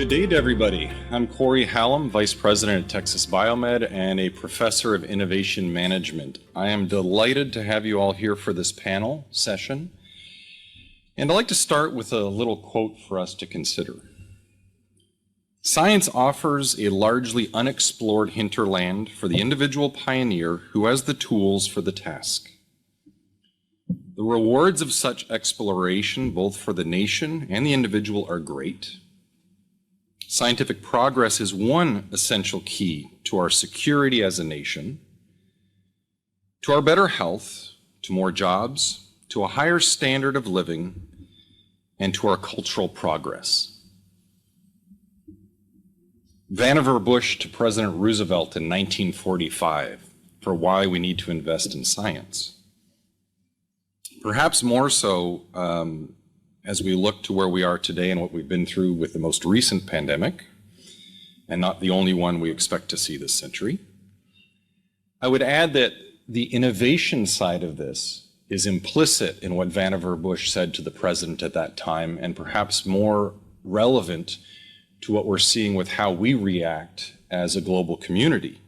Good day to everybody. I'm Cory Hallam, Vice President at Texas Biomed and a Professor of Innovation Management. I am delighted to have you all here for this panel session. And I'd like to start with a little quote for us to consider. Science offers a largely unexplored hinterland for the individual pioneer who has the tools for the task. The rewards of such exploration, both for the nation and the individual, are great. Scientific progress is one essential key to our security as a nation, to our better health, to more jobs, to a higher standard of living, and to our cultural progress. Vannevar Bush to President Roosevelt in 1945 for why we need to invest in science. Perhaps more so as we look to where we are today and what we've been through with the most recent pandemic, and not the only one we expect to see this century. I would add that the innovation side of this is implicit in what Vannevar Bush said to the president at that time, and perhaps more relevant to what we're seeing with how we react as a global community.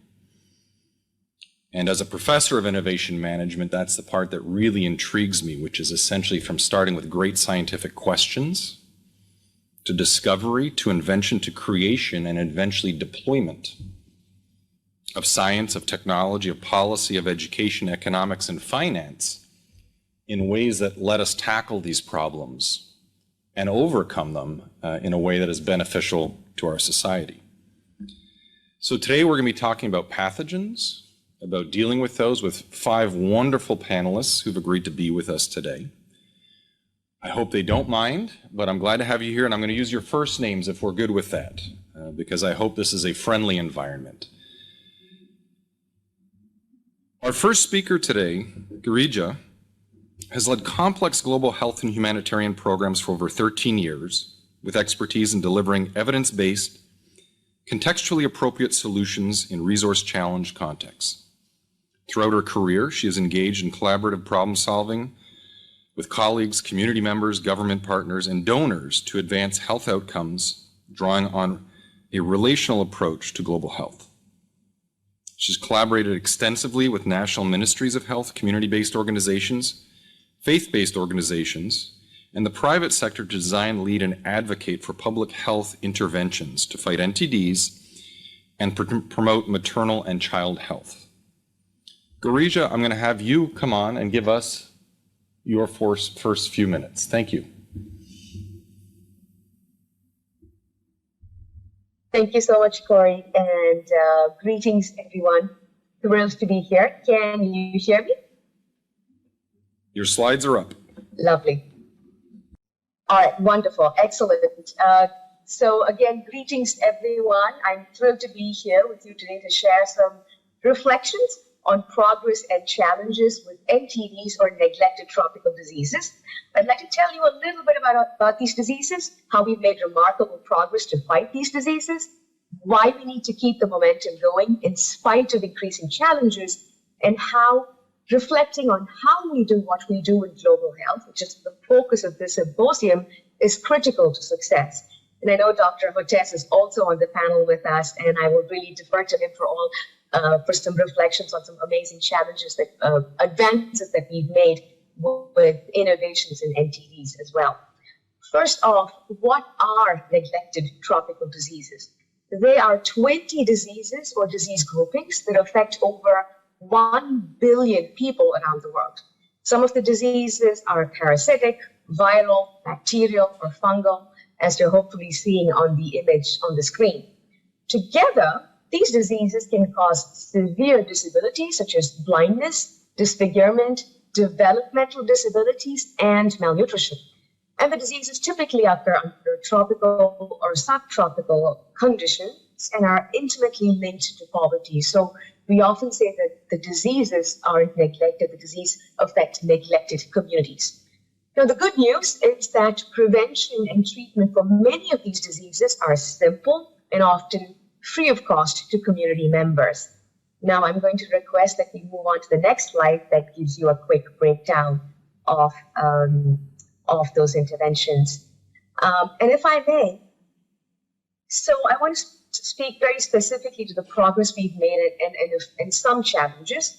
And as a professor of innovation management, that's the part that really intrigues me, which is essentially from starting with great scientific questions, to discovery, to invention, to creation, and eventually deployment of science, of technology, of policy, of education, economics, and finance in ways that let us tackle these problems and overcome them in a way that is beneficial to our society. So today we're going to be talking about pathogens, about dealing with those with 5 wonderful panelists who've agreed to be with us today. I hope they don't mind, but I'm glad to have you here, and I'm going to use your first names if we're good with that, because I hope this is a friendly environment. Our first speaker today, Girija, has led complex global health and humanitarian programs for over 13 years, with expertise in delivering evidence-based, contextually appropriate solutions in resource-challenged contexts. Throughout her career, she has engaged in collaborative problem-solving with colleagues, community members, government partners, and donors to advance health outcomes, drawing on a relational approach to global health. She's collaborated extensively with national ministries of health, community-based organizations, faith-based organizations, and the private sector to design, lead, and advocate for public health interventions to fight NTDs and promote maternal and child health. Girija, I'm going to have you come on and give us your first few minutes. Thank you. Thank you so much, Cory, and greetings, everyone. Thrilled to be here. Can you hear me? Your slides are up. Lovely. All right, wonderful, excellent. So again, greetings, everyone. I'm thrilled to be here with you today to share some reflections on progress and challenges with NTDs, or neglected tropical diseases. I'd like to tell you a little bit about these diseases, how we've made remarkable progress to fight these diseases, why we need to keep the momentum going in spite of increasing challenges, and how reflecting on how we do what we do in global health, which is the focus of this symposium, is critical to success. And I know Dr. Hotez is also on the panel with us, and I will really defer to him for some reflections on some amazing challenges, that advances that we've made with innovations in NTDs as well. First off, what are neglected tropical diseases? They are 20 diseases or disease groupings that affect over 1 billion people around the world. Some of the diseases are parasitic, viral, bacterial, or fungal, as you're hopefully seeing on the image on the screen. Together, these diseases can cause severe disabilities such as blindness, disfigurement, developmental disabilities, and malnutrition. And the diseases typically occur under tropical or subtropical conditions and are intimately linked to poverty. So we often say that the diseases aren't neglected, the disease affect neglected communities. Now, the good news is that prevention and treatment for many of these diseases are simple and often free of cost to community members. Now, I'm going to request that we move on to the next slide that gives you a quick breakdown of those interventions. And if I may, So I want to speak very specifically to the progress we've made and some challenges.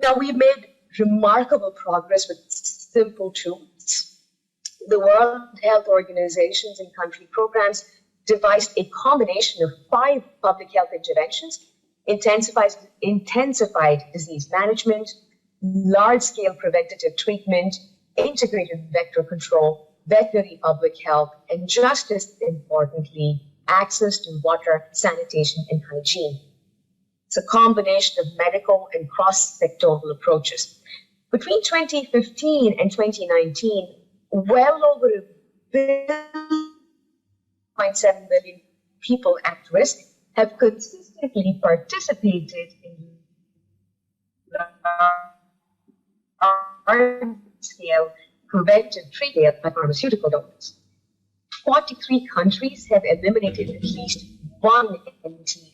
Now, we've made remarkable progress with simple tools. The World Health Organizations and country programs devised a combination of 5 public health interventions: intensified disease management, large-scale preventative treatment, integrated vector control, veterinary public health, and just as importantly, access to water, sanitation, and hygiene. It's a combination of medical and cross-sectoral approaches. Between 2015 and 2019, well over 1.7 billion people at risk have consistently participated in large-scale preventive treatment by pharmaceutical donors. 43 countries have eliminated at least one NTD.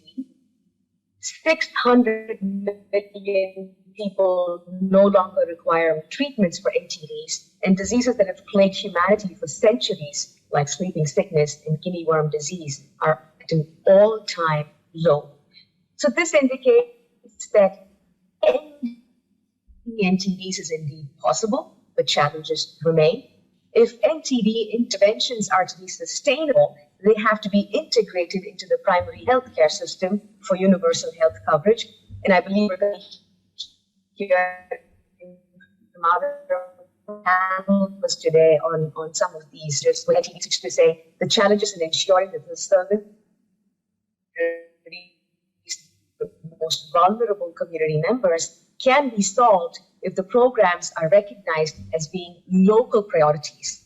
600 million people no longer require treatments for NTDs, and diseases that have plagued humanity for centuries, like sleeping sickness and guinea worm disease, are at an all-time low. So this indicates that ending NTDs is indeed possible, but challenges remain. If NTD interventions are to be sustainable, they have to be integrated into the primary healthcare system for universal health coverage. And I believe we're going to hear from other panelists today on some of these, just what NTDs to say, the challenges in ensuring that the service, the most vulnerable community members, can be solved if the programs are recognized as being local priorities.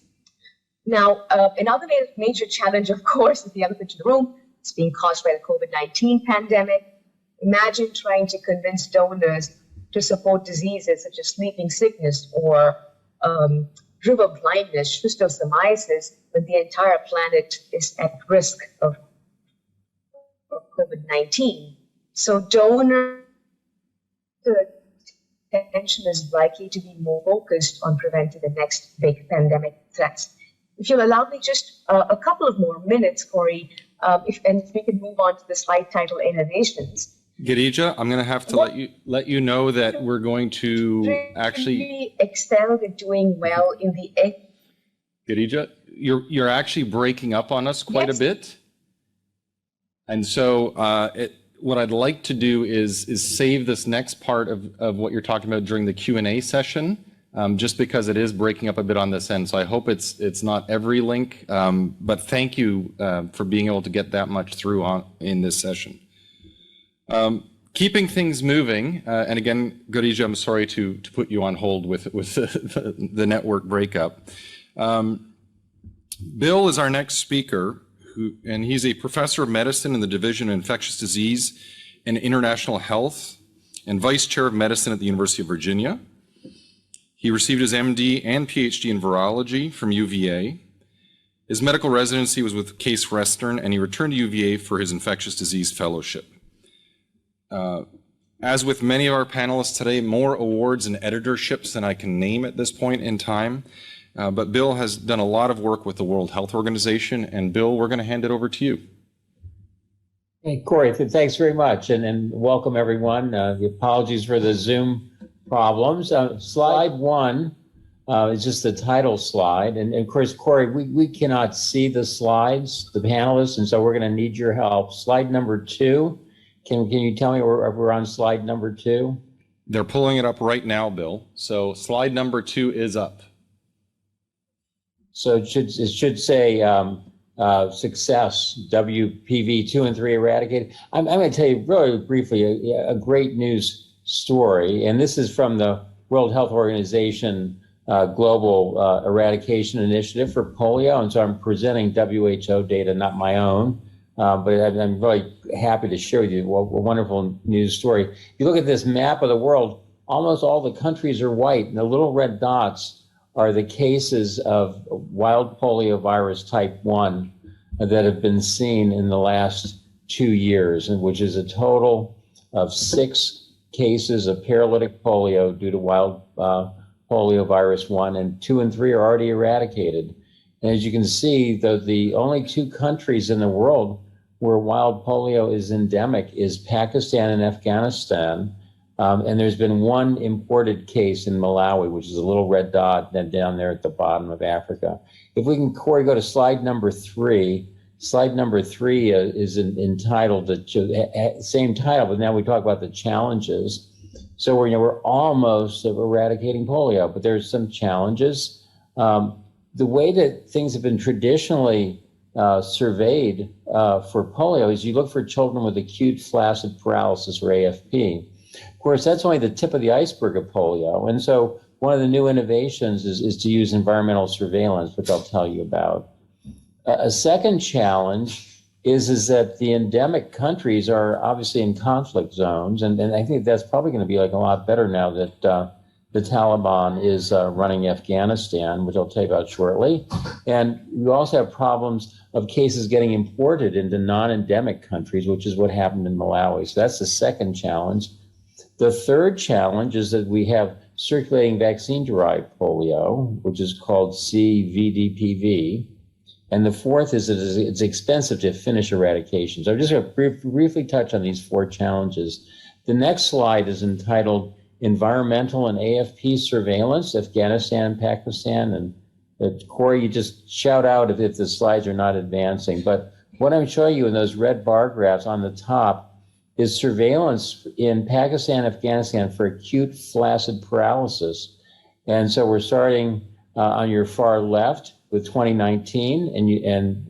Now, another major challenge, of course, is the elephant in the room. It's being caused by the COVID-19 pandemic. Imagine trying to convince donors to support diseases such as sleeping sickness or river blindness, schistosomiasis, when the entire planet is at risk of COVID-19. So donor attention is likely to be more focused on preventing the next big pandemic threats. If you'll allow me just a couple of more minutes, Cory, if we can move on to the slide title, Innovations. Girija, I'm going to have to let you know that we're going to actually excelled at doing well in the. Girija, you're actually breaking up on us quite a bit, and so what I'd like to do is save this next part of what you're talking about during the Q&A session, just because it is breaking up a bit on this end. So I hope it's not every link, but thank you for being able to get that much through in this session. Keeping things moving, and again, Girija, I'm sorry to put you on hold with the network breakup. Bill is our next speaker, and he's a professor of medicine in the Division of Infectious Disease and International Health and vice chair of medicine at the University of Virginia. He received his MD and PhD in virology from UVA. His medical residency was with Case Western, and he returned to UVA for his infectious disease fellowship. As with many of our panelists today, more awards and editorships than I can name at this point in time. But Bill has done a lot of work with the World Health Organization, and Bill, we're going to hand it over to you. Hey, Cory, thanks very much, and welcome everyone. The apologies for the Zoom problems. Slide 1 is just the title slide, and of course, Cory, we cannot see the slides, the panelists, and so we're going to need your help. Slide number 2, can you tell me if we're on slide number 2? They're pulling it up right now, Bill. So slide number 2 is up. So it should say success, WPV 2 and 3 eradicated. I'm going to tell you really briefly a great news story, and this is from the World Health Organization Global Eradication Initiative for polio, and so I'm presenting WHO data, not my own, but I'm really happy to share with you a wonderful news story. If you look at this map of the world, almost all the countries are white, and the little red dots are the cases of wild poliovirus type 1 that have been seen in the last 2 years, which is a total of 6 cases of paralytic polio due to wild poliovirus 1, and 2 and 3 are already eradicated. And as you can see, the only two countries in the world where wild polio is endemic is Pakistan and Afghanistan. And there's been one imported case in Malawi, which is a little red dot down there at the bottom of Africa. If we can, Cory, go to slide number 3. Slide number 3 is entitled, same title, but now we talk about the challenges. So we're almost eradicating polio, but there's some challenges. The way that things have been traditionally surveyed for polio is you look for children with acute flaccid paralysis, or AFP. Of course, that's only the tip of the iceberg of polio. And so one of the new innovations is to use environmental surveillance, which I'll tell you about. A second challenge is that the endemic countries are obviously in conflict zones. And I think that's probably going to be like a lot better now that the Taliban is running Afghanistan, which I'll tell you about shortly. And we also have problems of cases getting imported into non-endemic countries, which is what happened in Malawi. So that's the second challenge. The third challenge is that we have circulating vaccine-derived polio, which is called CVDPV. And the fourth is that it's expensive to finish eradication. So I'm just going to briefly touch on these 4 challenges. The next slide is entitled Environmental and AFP Surveillance, Afghanistan and Pakistan. And Cory, you just shout out if the slides are not advancing. But what I'm showing you in those red bar graphs on the top is surveillance in Pakistan, Afghanistan for acute flaccid paralysis. And so we're starting on your far left with 2019, and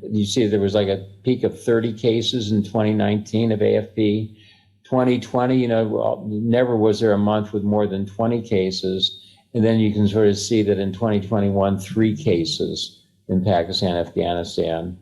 you see there was like a peak of 30 cases in 2019 of AFP. 2020, never was there a month with more than 20 cases. And then you can sort of see that in 2021, 3 cases in Pakistan, Afghanistan.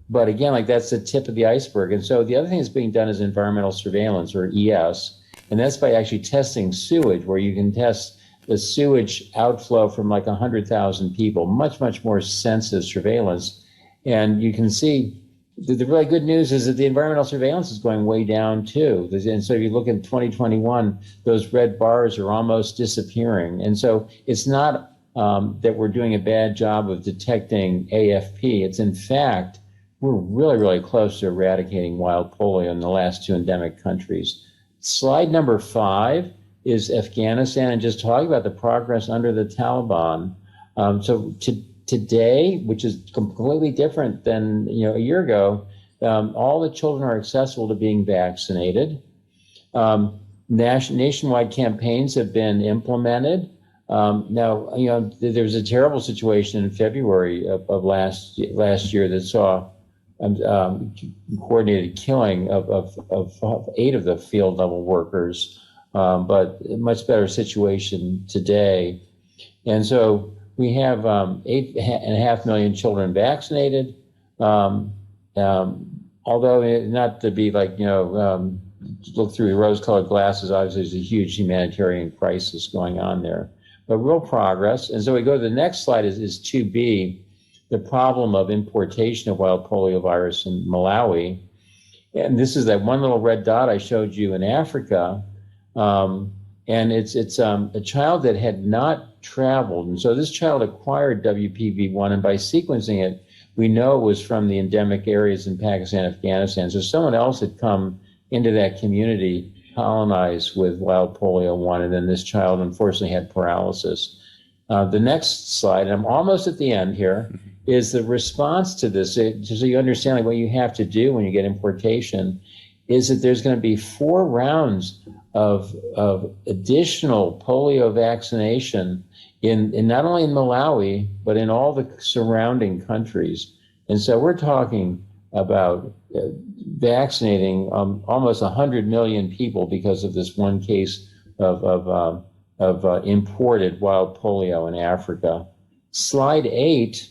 But again, like that's the tip of the iceberg. And so the other thing that's being done is environmental surveillance, or ES, and that's by actually testing sewage, where you can test the sewage outflow from like 100,000 people, much, much more sensitive surveillance. And you can see the really good news is that the environmental surveillance is going way down too. And so if you look at 2021, those red bars are almost disappearing. And so it's not that we're doing a bad job of detecting AFP. It's in fact, we're really, really close to eradicating wild polio in the last 2 endemic countries. Slide number 5 is Afghanistan, and just talking about the progress under the Taliban. So today, which is completely different than a year ago, all the children are accessible to being vaccinated. Nationwide campaigns have been implemented. Now, there was a terrible situation in February of last year that saw coordinated killing of 8 of the field level workers, but a much better situation today. And so we have 8.5 million children vaccinated, although not to be like, look through rose-colored glasses, obviously there's a huge humanitarian crisis going on there, but real progress. And so we go to the next slide is 2B, the problem of importation of wild polio virus in Malawi. And this is that one little red dot I showed you in Africa. And it's a child that had not traveled. And so this child acquired WPV1, and by sequencing it, we know it was from the endemic areas in Pakistan, Afghanistan. So someone else had come into that community, colonized with wild polio 1, and then this child unfortunately had paralysis. The next slide, and I'm almost at the end here, is the response to this. So you understand like what you have to do when you get importation, is that there's going to be 4 rounds of additional polio vaccination in not only in Malawi, but in all the surrounding countries. And so we're talking about vaccinating almost 100 million people because of this one case of imported wild polio in Africa. Slide 8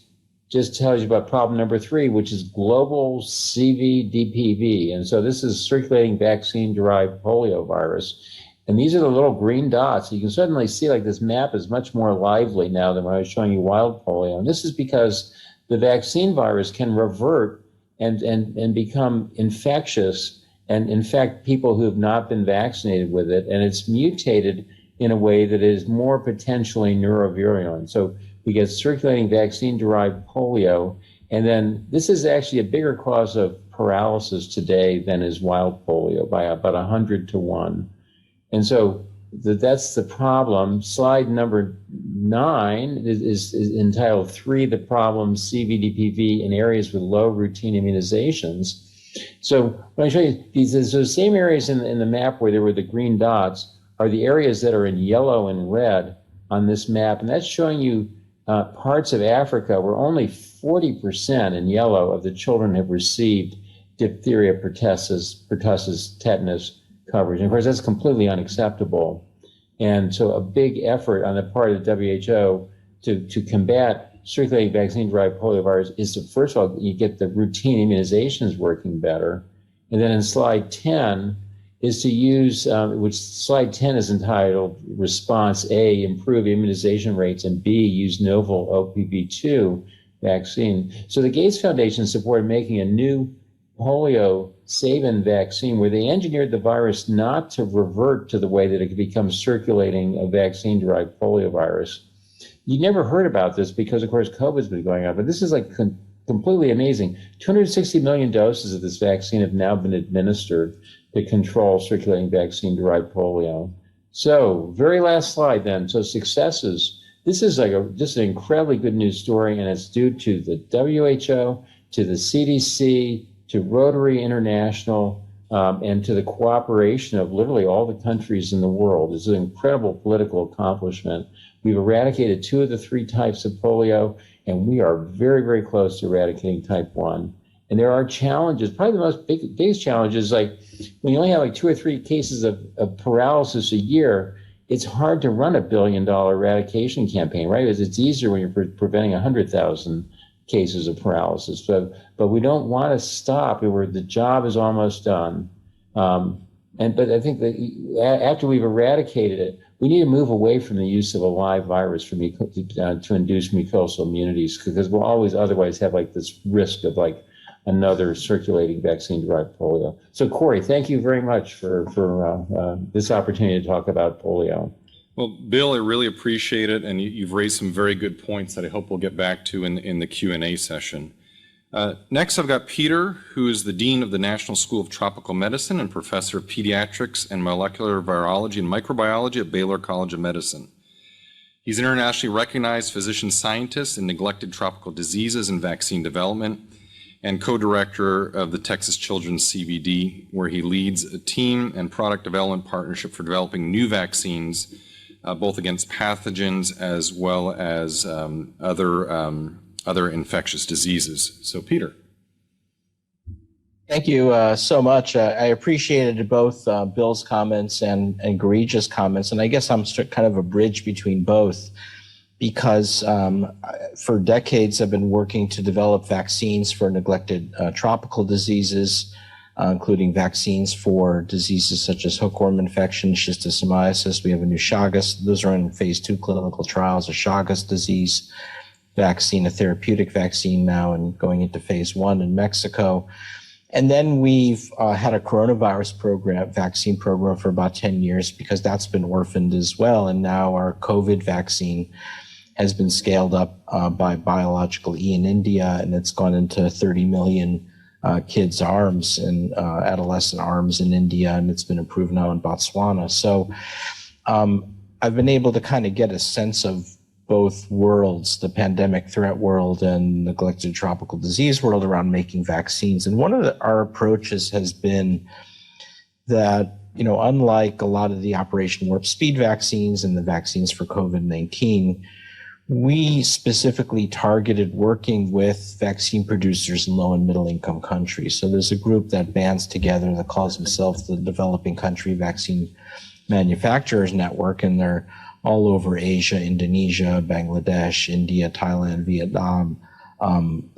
just tells you about problem number 3, which is global CVDPV. And so this is circulating vaccine-derived polio virus. And these are the little green dots. You can suddenly see like this map is much more lively now than when I was showing you wild polio. And this is because the vaccine virus can revert and become infectious and infect people who have not been vaccinated with it. And it's mutated in a way that is more potentially neurovirulent. So we get circulating vaccine-derived polio. And then this is actually a bigger cause of paralysis today than is wild polio by about 100 to 1. And so that's the problem. Slide number 9 is entitled 3, the problems CVDPV in areas with low routine immunizations. So when I show you those same areas in the map where there were the green dots are the areas that are in yellow and red on this map. And that's showing you parts of Africa where only 40% in yellow of the children have received diphtheria, pertussis, tetanus coverage. And of course, that's completely unacceptable. And so a big effort on the part of the WHO to combat circulating vaccine-derived poliovirus is to, first of all, you get the routine immunizations working better. And then in slide 10 is to use, which slide 10 is entitled Response A, improve immunization rates, and B, use novel OPV2 vaccine. So the Gates Foundation supported making a new polio Sabin vaccine where they engineered the virus not to revert to the way that it could become circulating a vaccine-derived poliovirus. You never heard about this because, of course, COVID's been going on, but this is like completely amazing. 260 million doses of this vaccine have now been administered to control circulating vaccine-derived polio. So, very last slide then. So successes. This is like just an incredibly good news story, and it's due to the WHO, to the CDC, to Rotary International, and to the cooperation of literally all the countries in the world. It's an incredible political accomplishment. We've eradicated 2 of the 3 types of polio, and we are very, very close to eradicating type 1. And there are challenges. Probably the biggest challenge is like when you only have like 2 or 3 cases of paralysis a year, it's hard to run $1 billion eradication campaign, right? Because it's easier when you're preventing 100,000 cases of paralysis. But we don't want to stop. The job is almost done. But I think that after we've eradicated it, we need to move away from the use of a live virus to induce mucosal immunities, because we'll always otherwise have like this risk of like another circulating vaccine-derived polio. So Cory, thank you very much for this opportunity to talk about polio. Well, Bill, I really appreciate it, and you've raised some very good points that I hope we'll get back to in the Q&A session. Next, I've got Peter, who is the Dean of the National School of Tropical Medicine and Professor of Pediatrics and Molecular Virology and Microbiology at Baylor College of Medicine. He's an internationally recognized physician-scientist in neglected tropical diseases and vaccine development, and co-director of the Texas Children's CVD, where he leads a team and product development partnership for developing new vaccines, both against pathogens as well as other infectious diseases. So Peter. Thank you so much. I appreciated both Bill's comments and Girija's comments, and I guess I'm kind of a bridge between both, because for decades I've been working to develop vaccines for neglected tropical diseases, including vaccines for diseases such as hookworm infection, schistosomiasis. We have a new Chagas. Those are in phase 2 clinical trials, a Chagas disease vaccine, a therapeutic vaccine now, and going into phase 1 in Mexico. And then we've had a coronavirus vaccine program for about 10 years, because that's been orphaned as well. And now our COVID vaccine has been scaled up by Biological E in India, and it's gone into 30 million kids' arms and adolescent arms in India, and it's been approved now in Botswana. So I've been able to kind of get a sense of both worlds, the pandemic threat world and neglected tropical disease world, around making vaccines. And one of our approaches has been that, unlike a lot of the Operation Warp Speed vaccines and the vaccines for COVID-19, we specifically targeted working with vaccine producers in low and middle income countries. So there's a group that bands together that calls themselves the Developing Country Vaccine Manufacturers Network, and they're all over Asia, Indonesia, Bangladesh, India, Thailand, Vietnam,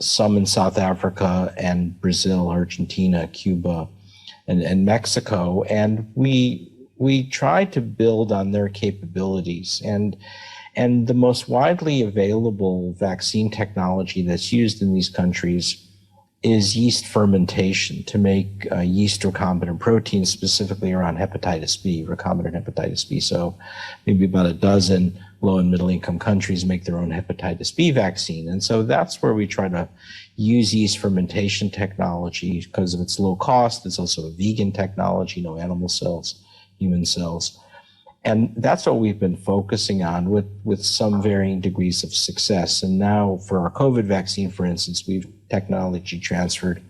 some in South Africa and Brazil, Argentina, Cuba, and Mexico. And we try to build on their capabilities. And the most widely available vaccine technology that's used in these countries is yeast fermentation to make yeast recombinant proteins, specifically around hepatitis B, recombinant hepatitis B. So maybe about a dozen low and middle income countries make their own hepatitis B vaccine. And so that's where we try to use yeast fermentation technology because of its low cost. It's also a vegan technology, no animal cells, human cells. And that's what we've been focusing on with some varying degrees of success. And now for our COVID vaccine, for instance, we've technology transferred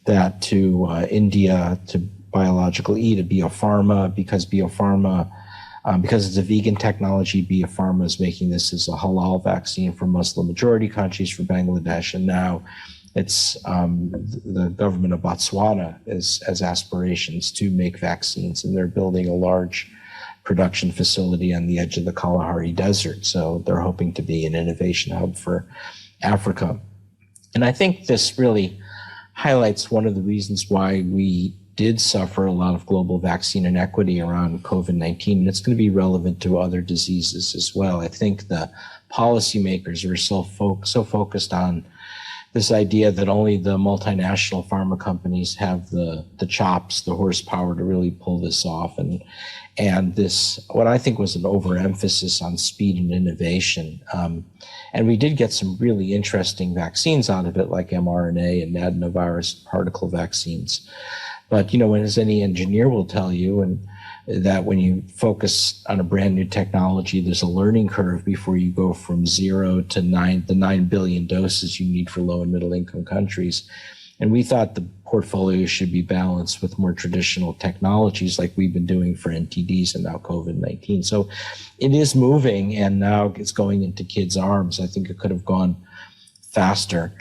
that to India, to Biological E, to Biopharma, because it's a vegan technology, Biopharma is making this as a halal vaccine for Muslim majority countries, for Bangladesh. And now it's the government of Botswana has aspirations to make vaccines, and they're building a large production facility on the edge of the Kalahari Desert. So they're hoping to be an innovation hub for Africa. And I think this really highlights one of the reasons why we did suffer a lot of global vaccine inequity around COVID-19. And it's going to be relevant to other diseases as well. I think the policymakers are so focused on this idea that only the multinational pharma companies have the chops, the horsepower to really pull this off. And this, what I think was an overemphasis on speed and innovation. And we did get some really interesting vaccines out of it, like mRNA and adenovirus particle vaccines. But, as any engineer will tell you, and that when you focus on a brand new technology, there's a learning curve before you go from 0 to 9 billion doses you need for low and middle income countries. And we thought the portfolio should be balanced with more traditional technologies like we've been doing for NTDs and now COVID-19. So it is moving, and now it's going into kids' arms. I think it could have gone faster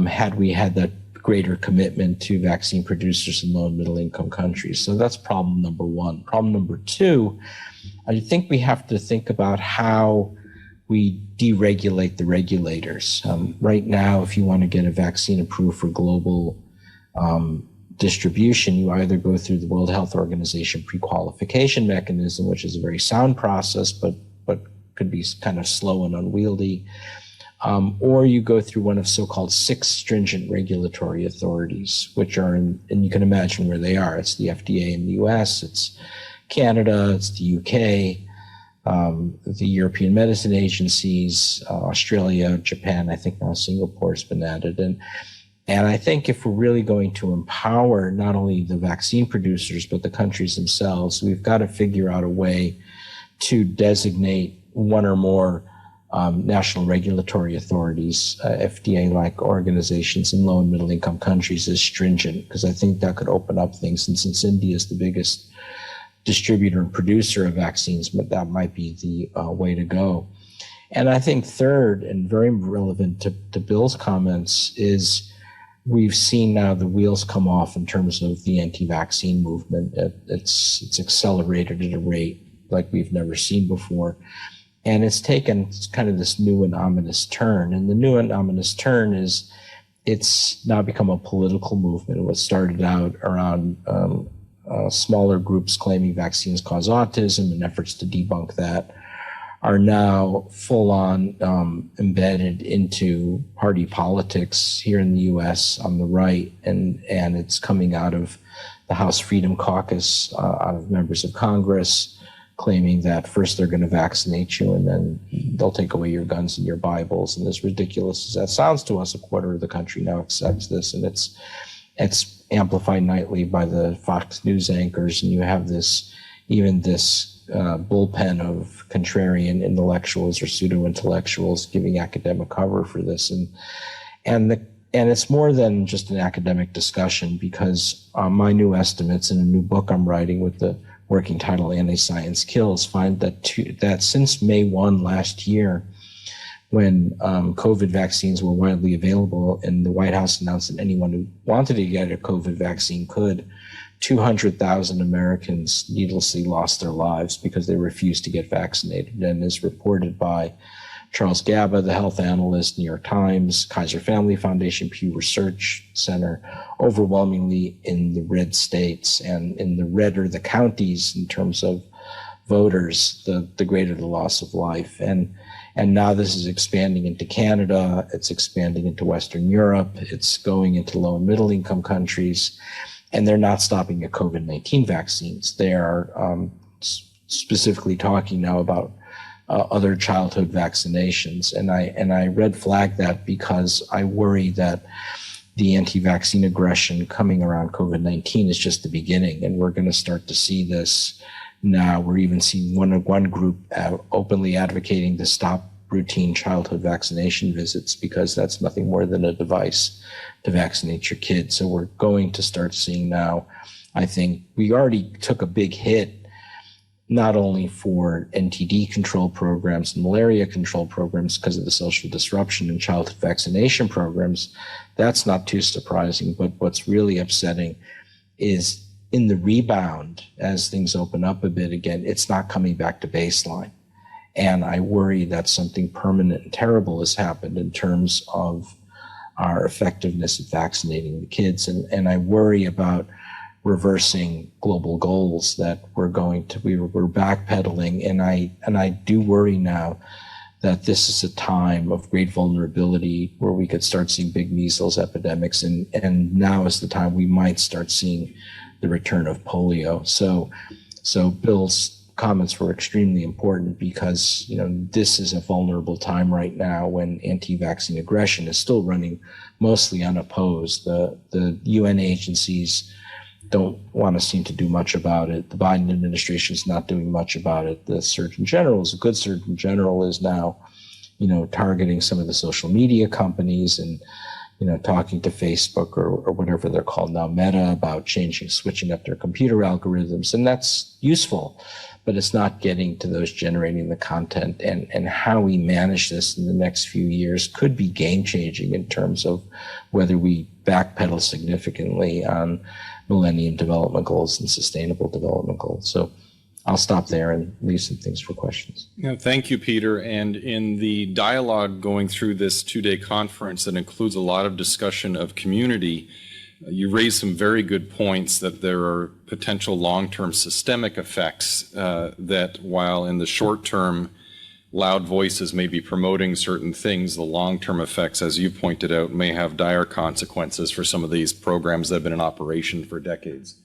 had we had that greater commitment to vaccine producers in low and middle income countries. So that's problem number one. Problem number two, I think we have to think about how we deregulate the regulators. Right now, if you want to get a vaccine approved for global distribution, you either go through the World Health Organization pre-qualification mechanism, which is a very sound process, but could be kind of slow and unwieldy, or you go through one of so-called 6 stringent regulatory authorities, which are and you can imagine where they are. It's the FDA in the US, it's Canada, it's the UK, the European medicine agencies, Australia, Japan, I think now Singapore's been added. And I think if we're really going to empower not only the vaccine producers, but the countries themselves, we've got to figure out a way to designate one or more national regulatory authorities, FDA-like organizations in low and middle income countries as stringent, because I think that could open up things. And since India is the biggest distributor and producer of vaccines, but that might be the way to go. And I think third, and very relevant to Bill's comments, is we've seen now the wheels come off in terms of the anti-vaccine movement. It's accelerated at a rate like we've never seen before. And it's taken kind of this new and ominous turn. And the new and ominous turn is it's now become a political movement. What started out around smaller groups claiming vaccines cause autism and efforts to debunk that are now full on embedded into party politics here in the US on the right. And it's coming out of the House Freedom Caucus, out of members of Congress, claiming that first they're going to vaccinate you and then they'll take away your guns and your Bibles. And as ridiculous as that sounds to us, a quarter of the country now accepts this, and it's amplified nightly by the Fox News anchors. And you have this bullpen of contrarian intellectuals or pseudo-intellectuals giving academic cover for this. And it's more than just an academic discussion, because my new estimates in a new book I'm writing with the working title Anti-Science Kills find that since May 1 last year, when COVID vaccines were widely available and the White House announced that anyone who wanted to get a COVID vaccine could, 200,000 Americans needlessly lost their lives because they refused to get vaccinated. And as reported by Charles Gaba, the health analyst, New York Times, Kaiser Family Foundation, Pew Research Center, overwhelmingly in the red states, and in the redder the counties in terms of voters, the greater the loss of life. And And now this is expanding into Canada, it's expanding into Western Europe, it's going into low and middle income countries, and they're not stopping at COVID-19 vaccines. They are specifically talking now about other childhood vaccinations. And I red flag that because I worry that the anti-vaccine aggression coming around COVID-19 is just the beginning, and we're going to start to see this now. We're even seeing one group openly advocating to stop routine childhood vaccination visits because that's nothing more than a device to vaccinate your kids. So we're going to start seeing now, I think we already took a big hit not only for NTD control programs and malaria control programs because of the social disruption in childhood vaccination programs. That's not too surprising, but what's really upsetting is in the rebound, as things open up a bit again, it's not coming back to baseline. And I worry that something permanent and terrible has happened in terms of our effectiveness at vaccinating the kids. And I worry about reversing global goals that we're backpedaling. And I do worry now that this is a time of great vulnerability where we could start seeing big measles epidemics. And now is the time we might start seeing the return of polio. So Bill's comments were extremely important because, this is a vulnerable time right now when anti-vaccine aggression is still running mostly unopposed. The UN agencies don't want to seem to do much about it. The Biden administration is not doing much about it. The Surgeon General is a good Surgeon General is now, targeting some of the social media companies and, talking to Facebook or whatever they're called now, Meta, about switching up their computer algorithms. And that's useful, but it's not getting to those generating the content. And how we manage this in the next few years could be game changing in terms of whether we backpedal significantly on Millennium Development Goals and Sustainable Development Goals. So I'll stop there and leave some things for questions. Thank you, Peter. And in the dialogue going through this two-day conference that includes a lot of discussion of community, you raised some very good points that there are potential long-term systemic effects that while in the short term, loud voices may be promoting certain things, the long-term effects, as you pointed out, may have dire consequences for some of these programs that have been in operation for decades.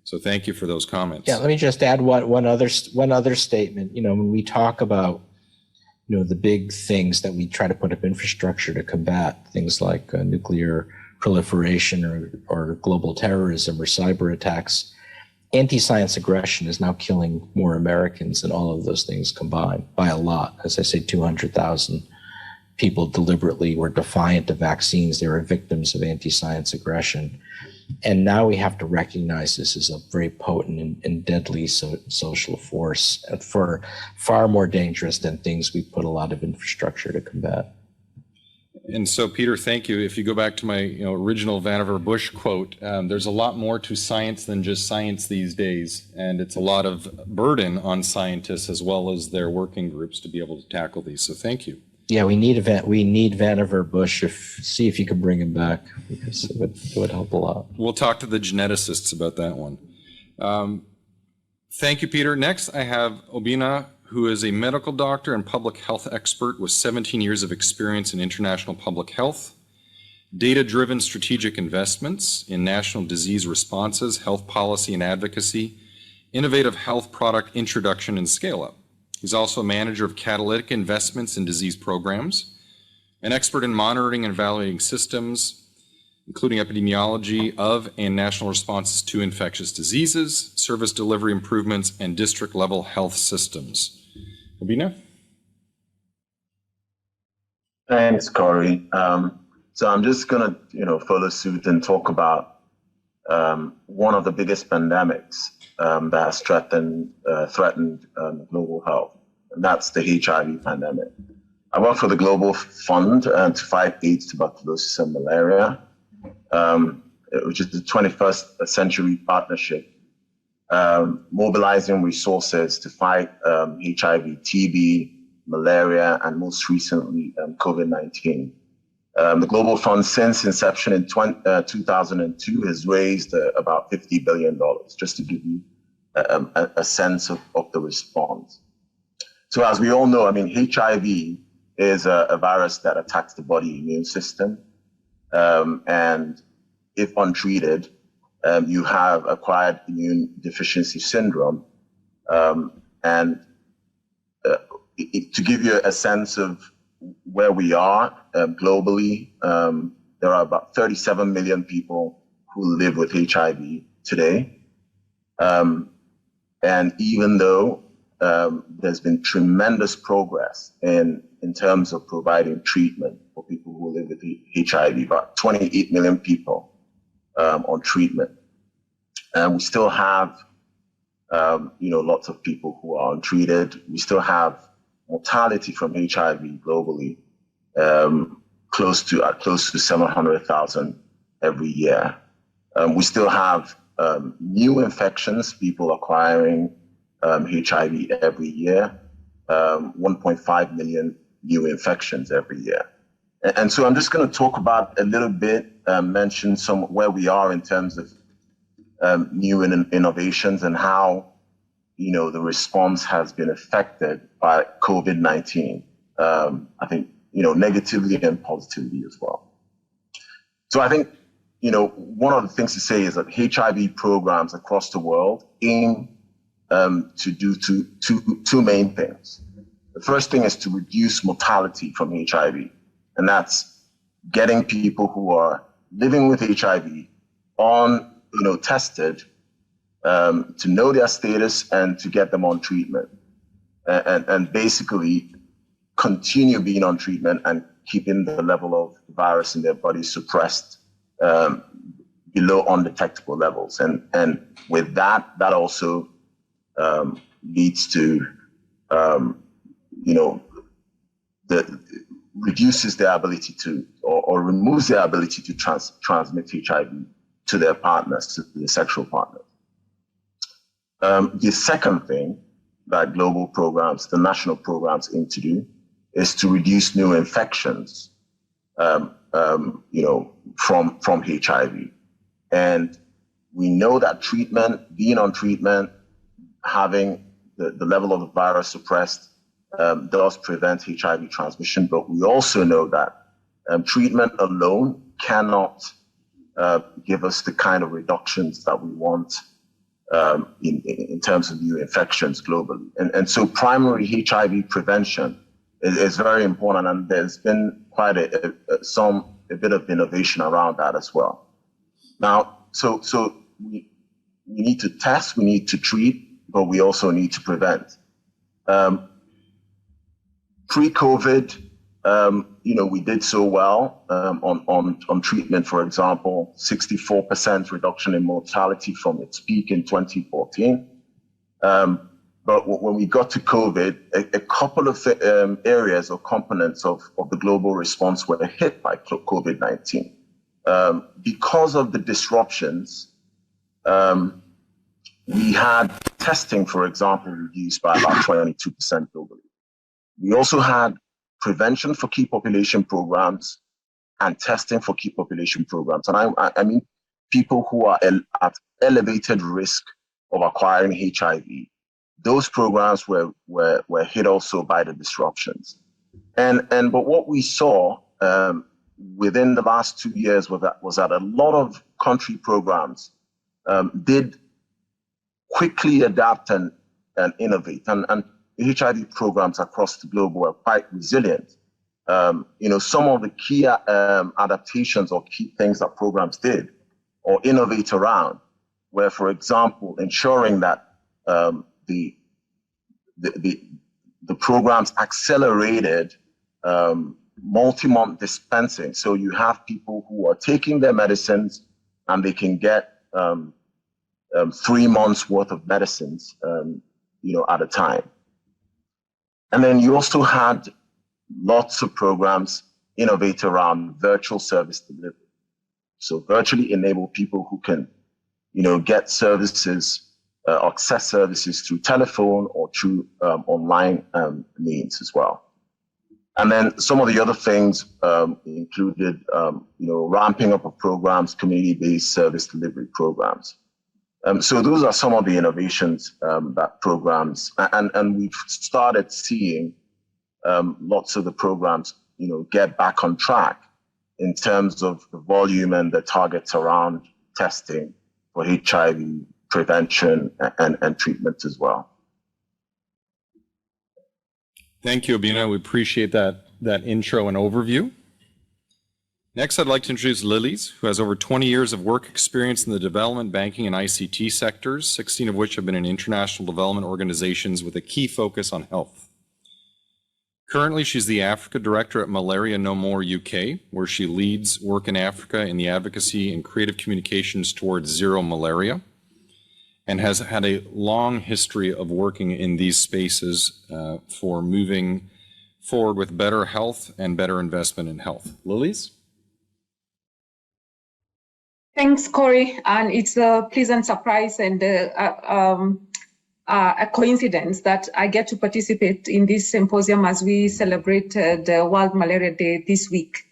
So thank you for those comments. Yeah, let me just add one other statement. When we talk about, the big things that we try to put up infrastructure to combat, things like nuclear proliferation or global terrorism or cyber attacks, anti-science aggression is now killing more Americans than all of those things combined by a lot. As I say, 200,000 people deliberately were defiant of vaccines. They were victims of anti-science aggression. And now we have to recognize this as a very potent and deadly social force, and for far more dangerous than things we put a lot of infrastructure to combat. And so, Peter, thank you. If you go back to my original Vannevar Bush quote, there's a lot more to science than just science these days. And it's a lot of burden on scientists as well as their working groups to be able to tackle these. So thank you. Yeah, we need Vannevar Bush. See if you can bring him back, because it would help a lot. We'll talk to the geneticists about that one. Thank you, Peter. Next, I have Obinna, who is a medical doctor and public health expert with 17 years of experience in international public health, data-driven strategic investments in national disease responses, health policy and advocacy, innovative health product introduction and scale-up. He's also a manager of catalytic investments in disease programs, an expert in monitoring and evaluating systems, including epidemiology of and national responses to infectious diseases, service delivery improvements, and district-level health systems. Obinna? Thanks, Cory. So I'm just going to, follow suit and talk about one of the biggest pandemics that has threatened global health, and that's the HIV pandemic. I work for the Global Fund to fight AIDS, tuberculosis, and malaria, which is the 21st century partnership, mobilizing resources to fight HIV, TB, malaria, and most recently COVID-19. The Global Fund, since inception in 2002, has raised about $50 billion, just to give you a sense of the response. So as we all know, HIV is a virus that attacks the body immune system. And if untreated, you have acquired immune deficiency syndrome. To give you a sense of where we are globally, there are about 37 million people who live with HIV today. And even though there's been tremendous progress in terms of providing treatment for people who live with HIV, about 28 million people on treatment. And we still have, lots of people who are untreated. We still have mortality from HIV globally, close to 700,000 every year. We still have new infections, people acquiring HIV every year, 1.5 million new infections every year. And so I'm just going to talk about a little bit, mention some where we are in terms of new innovations and how, the response has been affected by COVID-19. I think, negatively and positively as well. So I think, one of the things to say is that HIV programs across the world aim to do two main things. The first thing is to reduce mortality from HIV, and that's getting people who are living with HIV on, tested, to know their status and to get them on treatment, and basically continue being on treatment and keeping the level of virus in their body suppressed below undetectable levels. And with that also leads to, reduces their ability to, or removes their ability to transmit HIV to their partners, to their sexual partners. The second thing that global programs, the national programs aim to do is to reduce new infections, from HIV. And we know that treatment, being on treatment, having the level of the virus suppressed does prevent HIV transmission. But we also know that treatment alone cannot give us the kind of reductions that we want in terms of new infections globally. And so primary HIV prevention is very important, and there's been quite a bit of innovation around that as well. Now, so we need to test, we need to treat, but we also need to prevent. Pre-COVID, we did so well on treatment. For example, 64% reduction in mortality from its peak in 2014. But when we got to COVID, a couple of areas or components of the global response were hit by COVID-19. Because of the disruptions, we had testing, for example, reduced by about 22% globally. We also had prevention for key population programs and testing for key population programs. And I mean people who are at elevated risk of acquiring HIV. Those programs were hit also by the disruptions. But what we saw within the last 2 years was that a lot of country programs did quickly adapt and innovate. And HIV programs across the globe were quite resilient. Some of the key adaptations or key things that programs did or innovate around were, for example, ensuring that the programs accelerated multi-month dispensing. So you have people who are taking their medicines and they can get 3 months worth of medicines, at a time. And then you also had lots of programs innovate around virtual service delivery. So virtually enable people who can, get services, access services through telephone or through online means as well. And then some of the other things included, ramping up of programs, community-based service delivery programs. So those are some of the innovations that programs, and we've started seeing lots of the programs, get back on track in terms of the volume and the targets around testing for HIV prevention and treatment as well. Thank you, Obinna. We appreciate that intro and overview. Next, I'd like to introduce Lilies, who has over 20 years of work experience in the development, banking, and ICT sectors, 16 of which have been in international development organizations with a key focus on health. Currently, she's the Africa Director at Malaria No More UK, where she leads work in Africa in the advocacy and creative communications towards zero malaria, and has had a long history of working in these spaces for moving forward with better health and better investment in health. Lilies? Thanks, Cory. And it's a pleasant surprise and a coincidence that I get to participate in this symposium as we celebrate the World Malaria Day this week.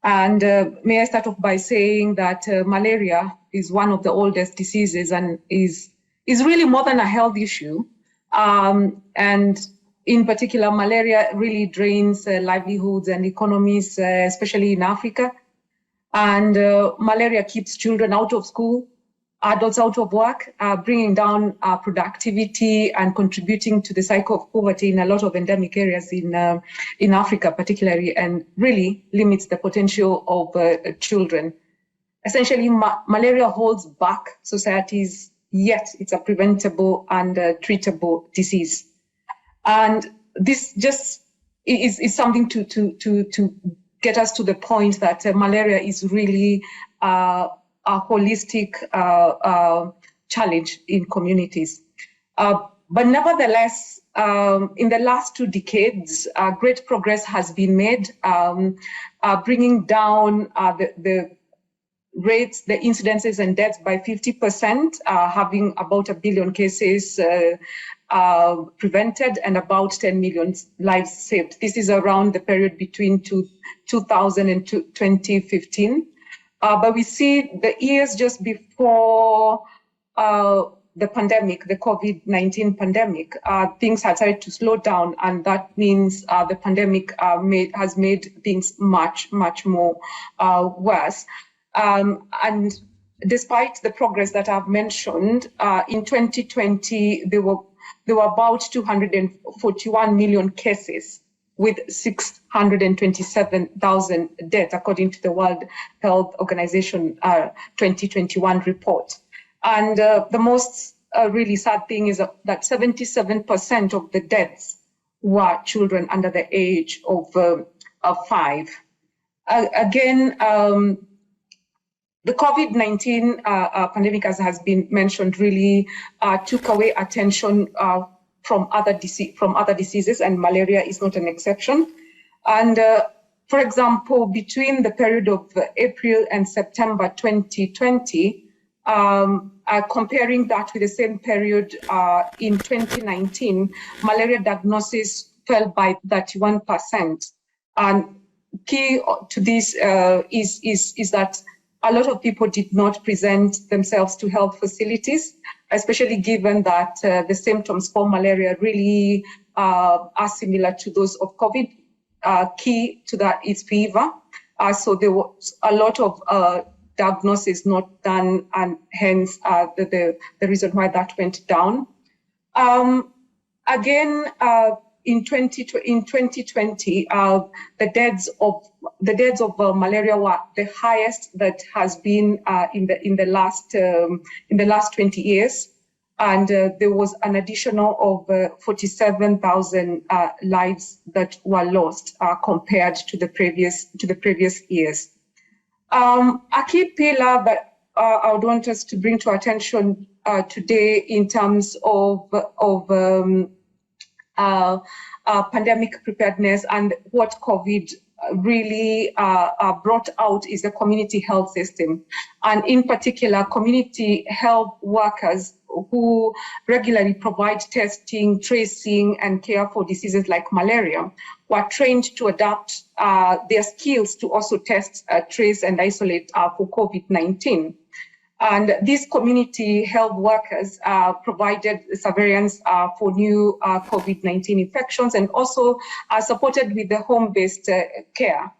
And may I start off by saying that malaria is one of the oldest diseases and is really more than a health issue. And in particular, malaria really drains livelihoods and economies, especially in Africa. And malaria keeps children out of school, adults out of work, bringing down productivity and contributing to the cycle of poverty in a lot of endemic areas in Africa particularly, and really limits the potential of children. Essentially, malaria holds back societies, yet it's a preventable and treatable disease. And this just is something to get us to the point that malaria is really a holistic challenge in communities. But nevertheless, in the last 2 decades, great progress has been made, bringing down the rates, the incidences and deaths by 50%, having about 1 billion cases prevented and about 10 million lives saved. This is around the period between 2000 and 2015. But we see the years just before the pandemic, the COVID-19 pandemic, things had started to slow down, and that means the pandemic has made things much, much more worse. And despite the progress that I've mentioned, in 2020, there were about 241 million cases with 627,000 deaths, according to the World Health Organization 2021 report. And the most really sad thing is that 77% of the deaths were children under the age of 5. Again, the COVID-19 pandemic, as has been mentioned, really took away attention from other diseases, and malaria is not an exception. And for example, between the period of April and September 2020, comparing that with the same period in 2019, malaria diagnosis fell by 31%. And key to this is that a lot of people did not present themselves to health facilities, especially given that the symptoms for malaria really are similar to those of COVID. Key to that is fever. So there was a lot of diagnosis not done, and hence the reason why that went down. Again, in 2020, the deaths of malaria were the highest that has been in the last 20 years, and there was an additional of 47,000 lives that were lost compared to the previous years. A key pillar that I would want us to bring to attention today in terms of pandemic preparedness and what COVID really brought out is the community health system, and in particular community health workers who regularly provide testing, tracing, and care for diseases like malaria were trained to adapt their skills to also test, trace, and isolate for COVID-19. And these community health workers provided surveillance for new COVID-19 infections, and also supported with the home-based care,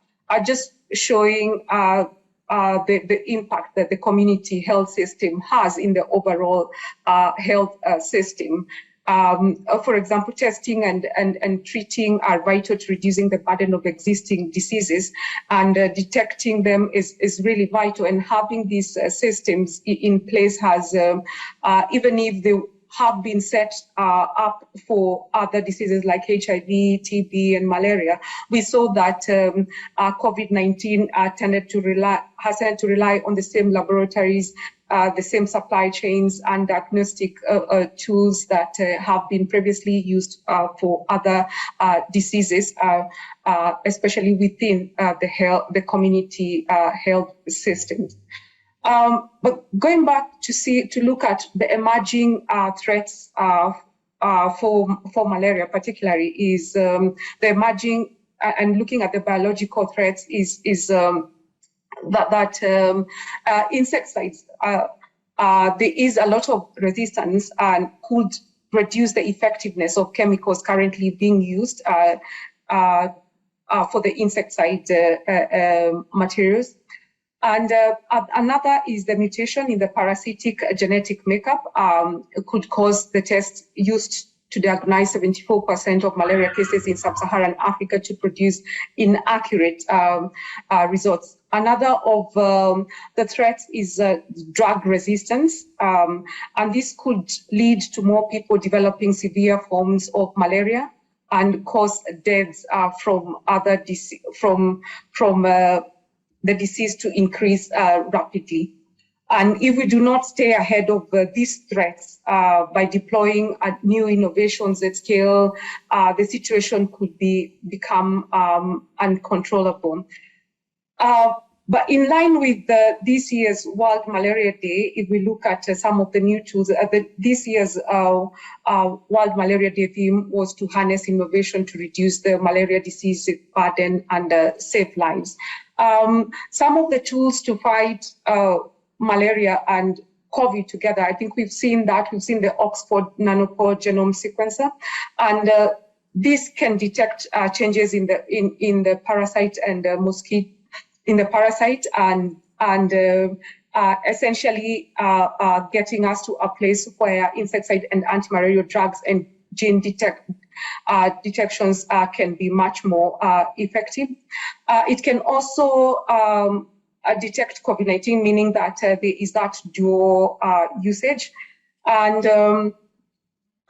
just showing the impact that the community health system has in the overall health system. For example, testing and treating are vital to reducing the burden of existing diseases, and detecting them is really vital. And having these systems in place has, even if they have been set up for other diseases like HIV, TB, and malaria, we saw that COVID-19 has tended to rely on the same laboratories, the same supply chains and diagnostic tools that have been previously used for other diseases, especially within the community health systems. But going back to look at the emerging threats for malaria, particularly, is the emerging and looking at the biological threats is that insecticides, there is a lot of resistance and could reduce the effectiveness of chemicals currently being used for the insecticide materials. And another is the mutation in the parasitic genetic makeup could cause the test used to diagnose 74% of malaria cases in sub-Saharan Africa to produce inaccurate results. Another of the threats is drug resistance, and this could lead to more people developing severe forms of malaria and cause deaths from other the disease to increase rapidly. And if we do not stay ahead of these threats by deploying new innovations at scale, the situation could become uncontrollable. But in line with this year's World Malaria Day, if we look at some of the new tools, this year's World Malaria Day theme was to harness innovation to reduce the malaria disease burden and save lives. Some of the tools to fight malaria and COVID together, I think we've seen that. We've seen the Oxford Nanopore genome sequencer, and this can detect changes in the parasite and mosquito in the parasite, and essentially getting us to a place where insecticide and antimalarial drugs and gene detections can be much more effective. It can also detect COVID-19, meaning that there is that dual usage. And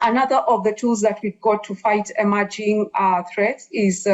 another of the tools that we've got to fight emerging threats is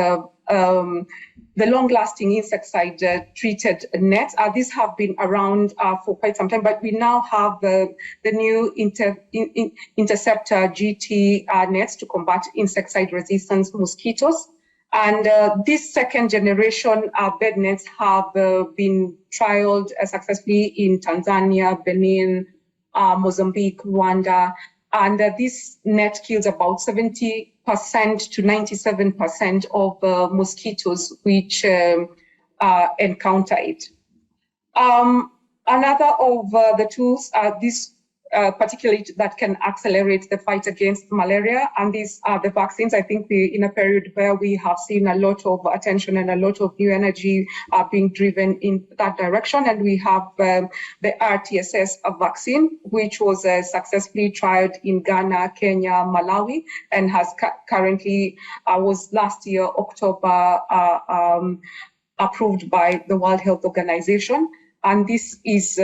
the long-lasting insecticide-treated nets. These have been around for quite some time, but we now have the new interceptor GT nets to combat insecticide-resistant mosquitoes. And these second-generation bed nets have been trialed successfully in Tanzania, Benin, Mozambique, Rwanda, and this net kills about 70% to 97% of mosquitoes which encounter it. Another of the tools are these particularly that can accelerate the fight against malaria, and these are the vaccines. I think we're in a period where we have seen a lot of attention and a lot of new energy being driven in that direction, and we have the RTSS vaccine, which was successfully trialed in Ghana, Kenya, Malawi, and has currently was last year, October, approved by the World Health Organization. And this is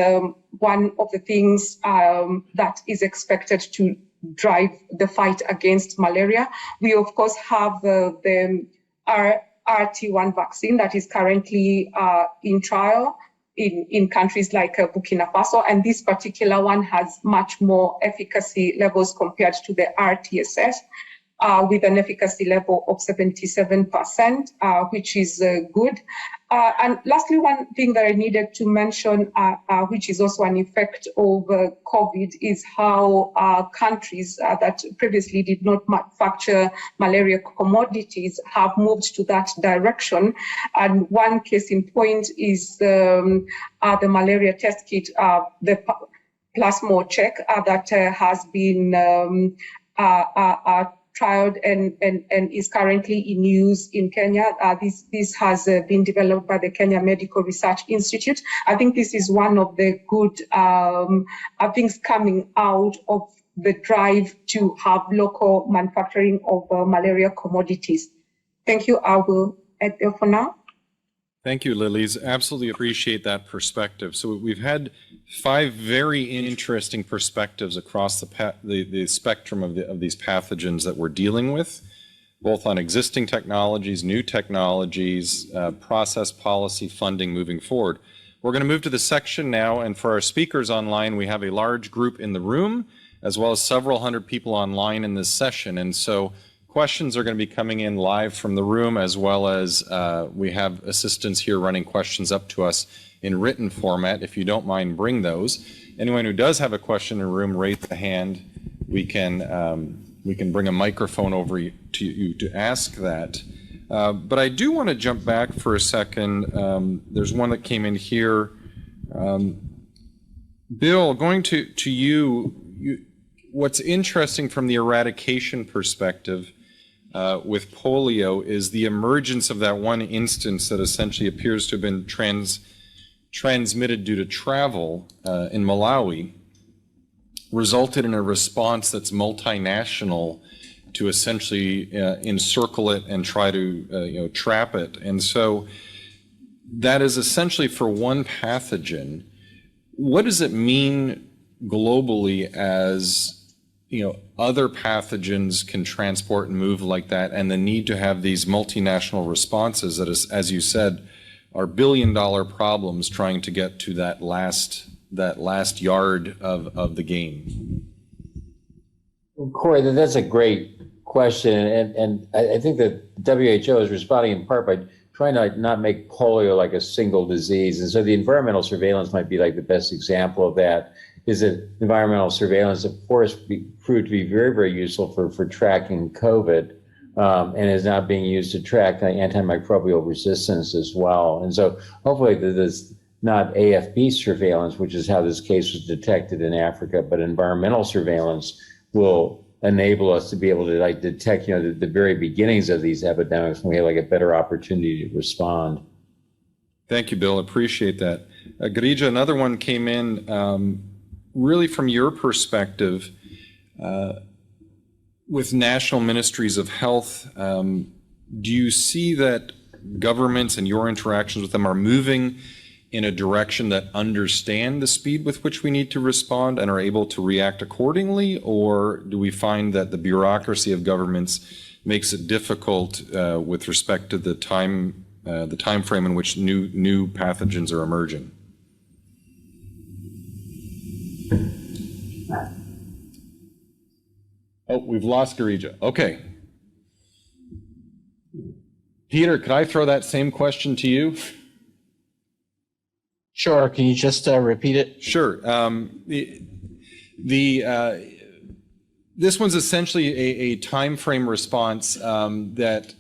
one of the things that is expected to drive the fight against malaria. We, of course, have the RT1 vaccine that is currently in trial in countries like Burkina Faso. And this particular one has much more efficacy levels compared to the RTSS. with an efficacy level of 77%, which is good. And lastly, one thing that I needed to mention, which is also an effect of COVID, is how countries that previously did not manufacture malaria commodities have moved to that direction. And one case in point is the malaria test kit, the plasma check that has been trialed and is currently in use in Kenya. This has been developed by the Kenya Medical Research Institute. I think this is one of the good things coming out of the drive to have local manufacturing of malaria commodities. Thank you. I will end there for now. Thank you, Lilies. Absolutely appreciate that perspective. So we've had 5 very interesting perspectives across the spectrum of these pathogens that we're dealing with, both on existing technologies, new technologies, process, policy, funding moving forward. We're going to move to the section now, and for our speakers online, we have a large group in the room, as well as several hundred people online in this session. And so questions are going to be coming in live from the room, as well as we have assistants here running questions up to us in written format. If you don't mind, bring those. Anyone who does have a question in the room, raise the hand. We can bring a microphone over to you to ask that. But I do want to jump back for a second. There's one that came in here. Bill, going to you, what's interesting from the eradication perspective with polio is the emergence of that one instance that essentially appears to have been transmitted due to travel in Malawi, resulted in a response that's multinational to essentially encircle it and try to trap it. And so that is essentially for one pathogen. What does it mean globally as other pathogens can transport and move like that, and the need to have these multinational responses that is, as you said, are billion-dollar problems trying to get to that last yard of the game? Well, Cory, that's a great question, and I think that WHO is responding in part by trying to not make polio like a single disease, and so the environmental surveillance might be like the best example of that. Is that environmental surveillance, of course, proved to be very, very useful for tracking COVID, and is now being used to track antimicrobial resistance as well. And so hopefully this not AFB surveillance, which is how this case was detected in Africa, but environmental surveillance will enable us to be able to detect the very beginnings of these epidemics when we have a better opportunity to respond. Thank you, Bill. Appreciate that. Girija, another one came in. Really from your perspective, with national ministries of health, do you see that governments and your interactions with them are moving in a direction that understand the speed with which we need to respond and are able to react accordingly? Or do we find that the bureaucracy of governments makes it difficult with respect to the time frame in which new pathogens are emerging? Oh, we've lost Girija. Okay. Peter, could I throw that same question to you? Sure. Can you just repeat it? Sure. This one's essentially a time frame response that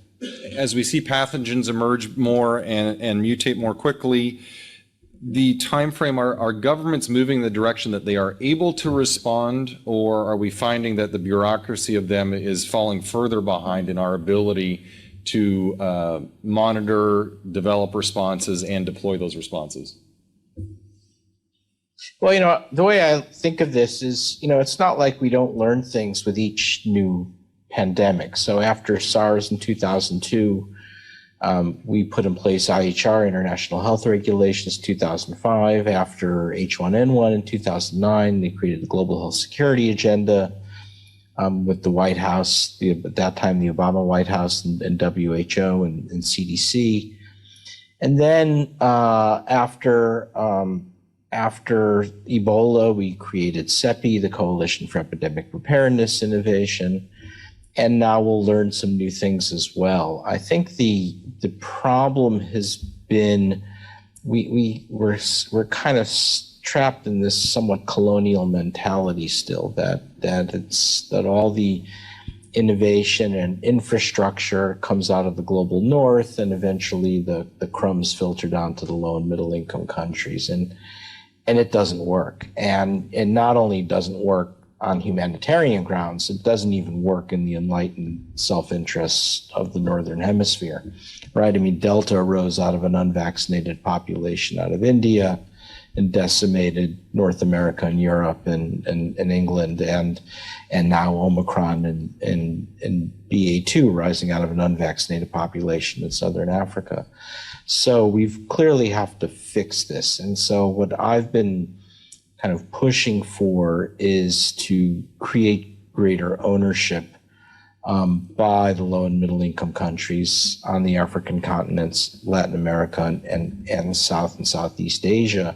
as we see pathogens emerge more and mutate more quickly, the time frame, are governments moving in the direction that they are able to respond, or are we finding that the bureaucracy of them is falling further behind in our ability to monitor, develop responses, and deploy those responses? Well, the way I think of this is, it's not like we don't learn things with each new pandemic. So after SARS in 2002, we put in place IHR, International Health Regulations, 2005. After H1N1 in 2009, they created the Global Health Security Agenda with the White House, at that time the Obama White House, and WHO and CDC. And then after Ebola, we created CEPI, the Coalition for Epidemic Preparedness Innovation. And now we'll learn some new things as well. I think the problem has been we're kind of trapped in this somewhat colonial mentality still, that all the innovation and infrastructure comes out of the global north, and eventually the crumbs filter down to the low and middle income countries, and it doesn't work. And not only doesn't work on humanitarian grounds, it doesn't even work in the enlightened self-interest of the Northern Hemisphere, right? I mean, Delta arose out of an unvaccinated population out of India and decimated North America and Europe and England, and now Omicron and BA2 rising out of an unvaccinated population in Southern Africa. So we've clearly have to fix this. And so what I've been kind of pushing for is to create greater ownership by the low and middle income countries on the African continents, Latin America, and South and Southeast Asia.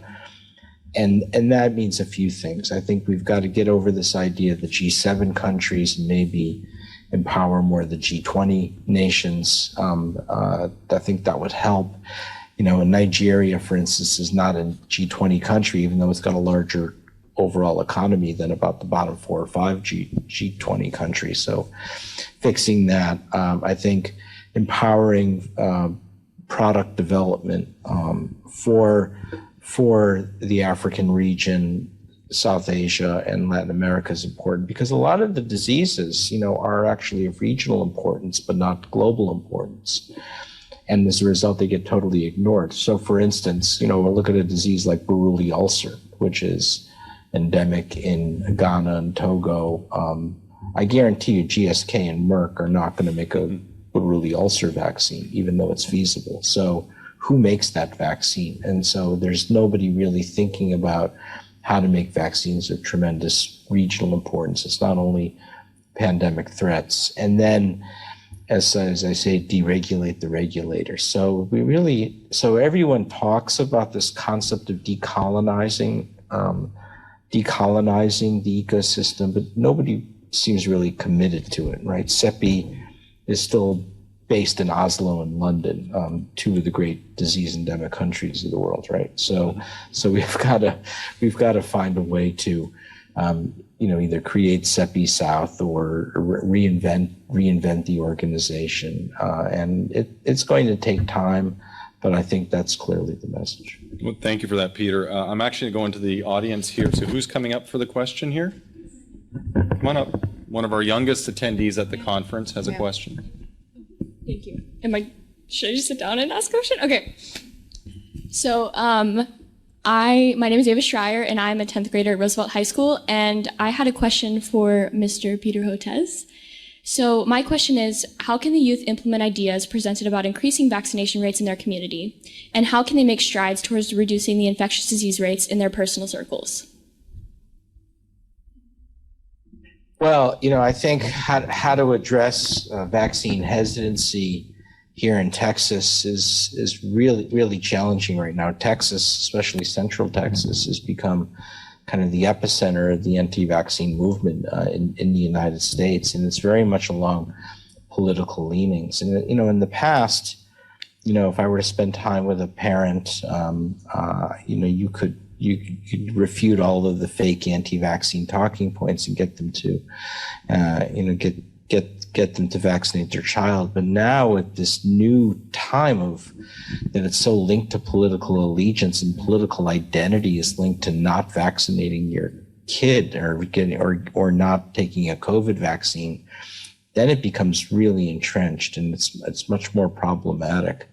And that means a few things. I think we've got to get over this idea that G7 countries and maybe empower more of the G20 nations. I think that would help. You know, Nigeria, for instance, is not a G20 country, even though it's got a larger overall economy than about the bottom 4 or 5 G20 countries. So fixing that, I think empowering product development for the African region, South Asia, and Latin America is important, because a lot of the diseases, you know, are actually of regional importance, but not global importance. And as a result, they get totally ignored. So for instance, you know, we'll look at a disease like Buruli ulcer, which is endemic in Ghana and Togo. I guarantee you GSK and Merck are not going to make a Buruli ulcer vaccine, even though it's feasible. So who makes that vaccine? And so there's nobody really thinking about how to make vaccines of tremendous regional importance. It's not only pandemic threats. And then, as I say, deregulate the regulator. So everyone talks about this concept of decolonizing the ecosystem, but nobody seems really committed to it, right? CEPI is still based in Oslo and London, two of the great disease endemic countries of the world, right? So we've got to find a way to either create CEPI South or reinvent the organization, and it's going to take time, but I think that's clearly the message. Well, thank you for that, Peter. I'm actually going to the audience here. So who's coming up for the question here? Come on up. One of our youngest attendees at the conference has a question. Thank you. Should I just sit down and ask a question? Okay. So my name is Ava Schreier, and I'm a 10th grader at Roosevelt High School, and I had a question for Mr. Peter Hotez. So my question is, how can the youth implement ideas presented about increasing vaccination rates in their community? And how can they make strides towards reducing the infectious disease rates in their personal circles? Well, I think how to address vaccine hesitancy here in Texas is really, really challenging right now. Texas, especially Central Texas, has become kind of the epicenter of the anti-vaccine movement in the United States, and it's very much along political leanings. And in the past, if I were to spend time with a parent, you could refute all of the fake anti-vaccine talking points and get them to, get them to vaccinate their child. But now at this new time that it's so linked to political allegiance, and political identity is linked to not vaccinating your kid or not taking a COVID vaccine, then it becomes really entrenched, and it's much more problematic.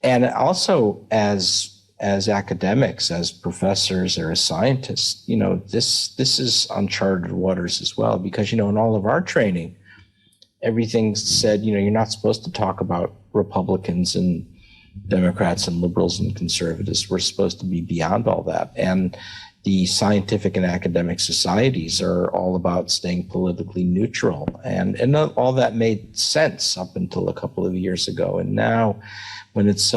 And also as academics, as professors or as scientists, this is uncharted waters as well, because, in all of our training, everything's said, you're not supposed to talk about Republicans and Democrats and liberals and conservatives. We're supposed to be beyond all that. And the scientific and academic societies are all about staying politically neutral. And all that made sense up until a couple of years ago. And now, when it's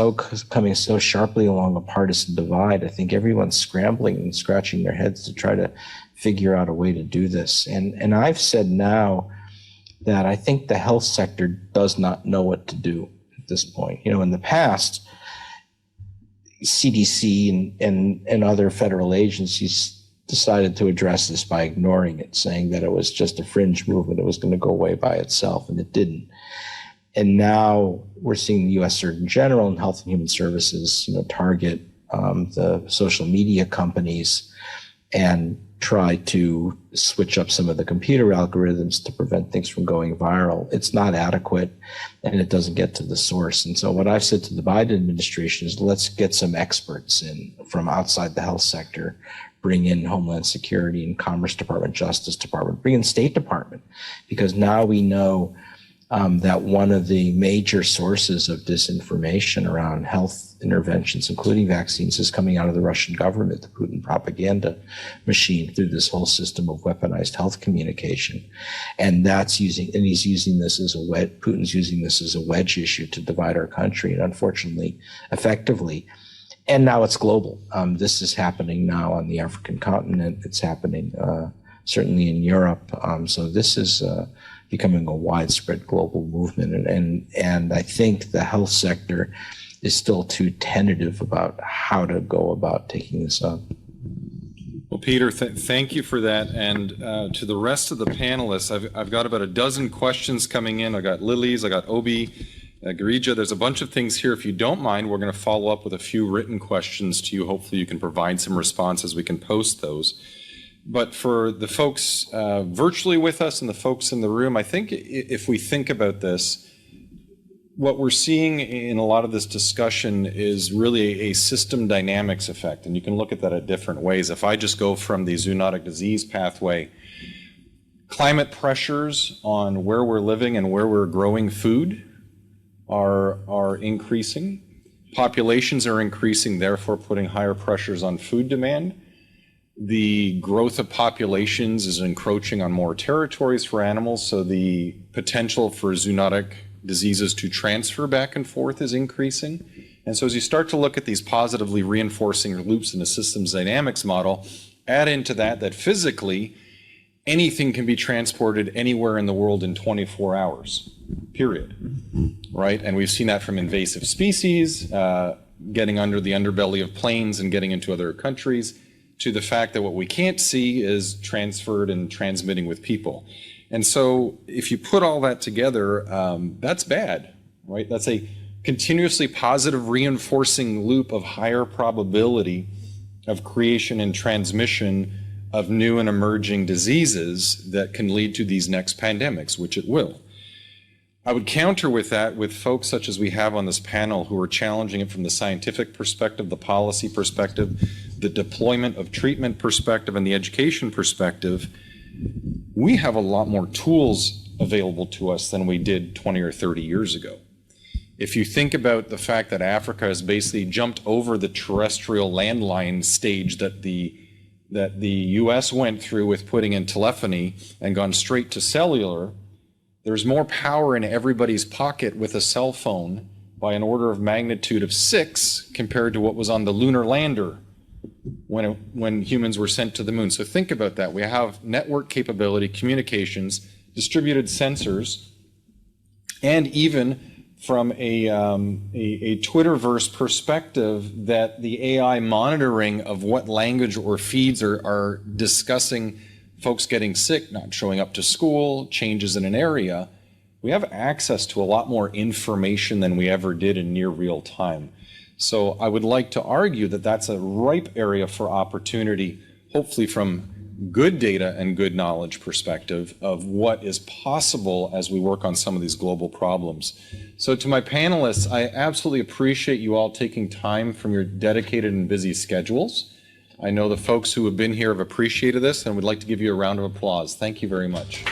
coming so sharply along a partisan divide, I think everyone's scrambling and scratching their heads to try to figure out a way to do this. And I've said now that I think the health sector does not know what to do at this point. You know, in the past, CDC and other federal agencies decided to address this by ignoring it, saying that it was just a fringe movement, it was going to go away by itself, and it didn't. And now we're seeing the U.S. Surgeon General and Health and Human Services, you know, target the social media companies and try to switch up some of the computer algorithms to prevent things from going viral. It's not adequate, and it doesn't get to the source. And so what I've said to the Biden administration is, let's get some experts in from outside the health sector, bring in Homeland Security and Commerce Department, Justice Department, bring in State Department, because now we know that one of the major sources of disinformation around health interventions, including vaccines, is coming out of the Russian government, the Putin propaganda machine, through this whole system of weaponized health communication. And he's using this as a wedge, Putin's using this as a wedge issue to divide our country, and unfortunately, effectively. And now it's global. This is happening now on the African continent. It's happening certainly in Europe. So this is becoming a widespread global movement. And I think the health sector is still too tentative about how to go about taking this up. Well, Peter, thank you for that. And to the rest of the panelists, I've got about a dozen questions coming in. I got Lily's, I got Obi, Girija. There's a bunch of things here. If you don't mind, we're going to follow up with a few written questions to you. Hopefully you can provide some responses. We can post those. But for the folks virtually with us and the folks in the room, I think if we think about this, what we're seeing in a lot of this discussion is really a system dynamics effect. And you can look at that in different ways. If I just go from the zoonotic disease pathway, climate pressures on where we're living and where we're growing food are increasing. Populations are increasing, therefore putting higher pressures on food demand. The growth of populations is encroaching on more territories for animals, so the potential for zoonotic diseases to transfer back and forth is increasing. And so as you start to look at these positively reinforcing loops in a systems dynamics model, add into that physically anything can be transported anywhere in the world in 24 hours, period, right? And we've seen that from invasive species, getting under the underbelly of planes and getting into other countries, to the fact that what we can't see is transferred and transmitting with people. And so if you put all that together, that's bad, right? That's a continuously positive reinforcing loop of higher probability of creation and transmission of new and emerging diseases that can lead to these next pandemics, which it will. I would counter with that with folks such as we have on this panel who are challenging it from the scientific perspective, the policy perspective, the deployment of treatment perspective, and the education perspective. We have a lot more tools available to us than we did 20 or 30 years ago. If you think about the fact that Africa has basically jumped over the terrestrial landline stage that the US went through with putting in telephony and gone straight to cellular, there's more power in everybody's pocket with a cell phone by an order of magnitude of 6 compared to what was on the lunar lander when humans were sent to the moon. So think about that. We have network capability, communications, distributed sensors, and even from a Twitterverse perspective, that the AI monitoring of what language or feeds are discussing folks getting sick, not showing up to school, changes in an area. We have access to a lot more information than we ever did in near real time. So I would like to argue that that's a ripe area for opportunity, hopefully from good data and good knowledge perspective of what is possible as we work on some of these global problems. So to my panelists, I absolutely appreciate you all taking time from your dedicated and busy schedules. I know the folks who have been here have appreciated this and would like to give you a round of applause. Thank you very much.